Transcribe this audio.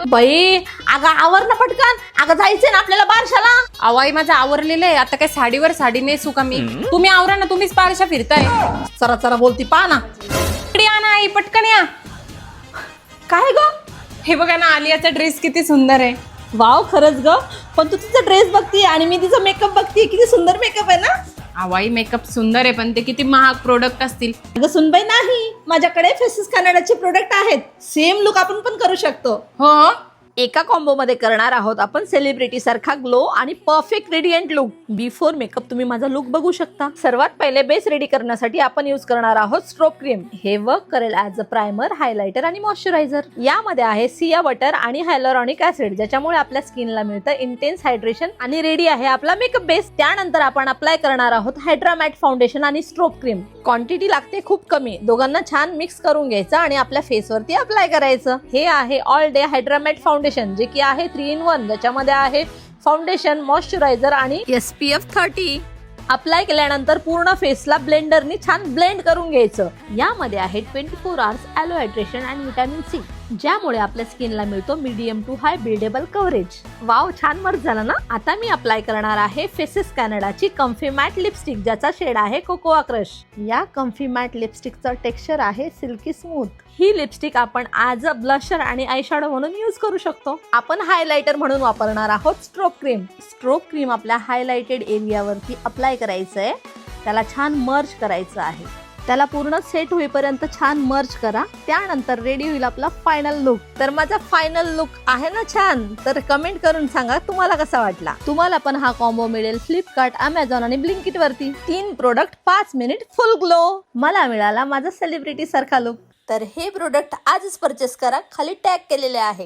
बाई अगं आवर ना पटकन, अगं जायचंय ना आपल्याला बारशाला. अवाई माझं आवरलेलं आहे, आता काय साडीवर साडी नेसू का मी? तुम्ही आवरा ना, तुम्हीच बारशा फिरताय. चरा चरा बोलती पहा ना. इकडे या ना आई, पटकन या. काय ग? हे बघा ना, आलियाचा ड्रेस किती सुंदर आहे. वाव खरंच ग, पण तू तिचा ड्रेस बघतीये आणि मी तिचा मेकअप बघतीये. किती सुंदर मेकअप आहे ना. अवाई मेकअप सुंदर आहे, पण ते किती महाग प्रोडक्ट असतील. अगं सुनबाई नाही, माझ्याकडे फेसेस कॅनडाचे प्रोडक्ट आहेत. सेम लुक आपण पण करू शकतो. हो एका कॉम्बो मध्ये करणार आहोत आपण सेलिब्रिटी सारखा ग्लो आणि perfect radiant look. Before makeup तुम्ही माझा लुक बघू शकता. सर्वात पहिले बेस रेडी करण्यासाठी आपण यूज करणार आहोत स्ट्रोब क्रीम. हे वर्क करेल ऍज अ प्रायमर, हायलायटर आणि मॉइश्चरायझर. यामध्ये आहे सिया बटर आणि हायलोरॉनिक ऍसिड, ज्याच्यामुळे आपल्या स्किनला मिळतं इंटेन्स हायड्रेशन आणि रेडी आहे आपला मेकअप बेस. त्यानंतर आपण अप्लाय करणार आहोत हायड्रा मॅट फाउंडेशन आणि स्ट्रोब क्रीम. क्वांटिटी लागते खूप कमी, दोघांना छान मिक्स करून घ्यायचं आणि आपल्या फेसवरती अप्लाय करायचं. हे आहे all day hydra matte foundation, जे की आहे 3 in 1, ज्याच्यामध्ये आहे फाउंडेशन, मॉइश्चरायझर आणि SPF 30. अप्लाय केल्यानंतर पूर्ण फेसला ब्लेंडरनी छान ब्लेंड करून घ्यायचं. यामध्ये आहे 24 hours ॲलो हायड्रेशन आणि व्हिटॅमिन सी, ज्यामुळे आपल्या स्किनला मिळतो medium to high buildable coverage. Wow, छान मर्ज झाला ना. आता मी अप्लाय करणार आहे फेसेस कॅनडाची कम्फी मॅट लिपस्टिक, ज्याचा शेड आहे कोकोआ क्रश. या कम्फी मॅट लिपस्टिकचं टेक्स्चर आहे सिल्की स्मूथ. ही लिपस्टिक आपण ॲज अ ब्लशर आणि आय शॅडो म्हणून यूज करू शकतो. आपण हायलायटर म्हणून वापरणार आहोत स्ट्रोब क्रीम. स्ट्रोब क्रीम आपल्या हायलाइटेड एरियावरती अप्लाय करायचं आहे. त्याला छान मर्ज करायचं आहे. त्याला पूर्ण सेट होईपर्यंत छान मर्ज करा. त्यानंतर रेडी होईल आपला फायनल लुक. तर माझा फायनल लुक आहे ना छान? तर कमेंट करून सांगा तुम्हाला कसा वाटला. तुम्हाला पण हा कॉम्बो मिळेल फ्लिपकार्ट, अमेझॉन आणि ब्लिंकिट वरती. 3 प्रोडक्ट 5 मिनिट फुल ग्लो. मला मिळाला माझा सेलिब्रिटी सारखा लुक. तर हे प्रोडक्ट आजच परचेस करा, खाली टॅग केलेले आहे.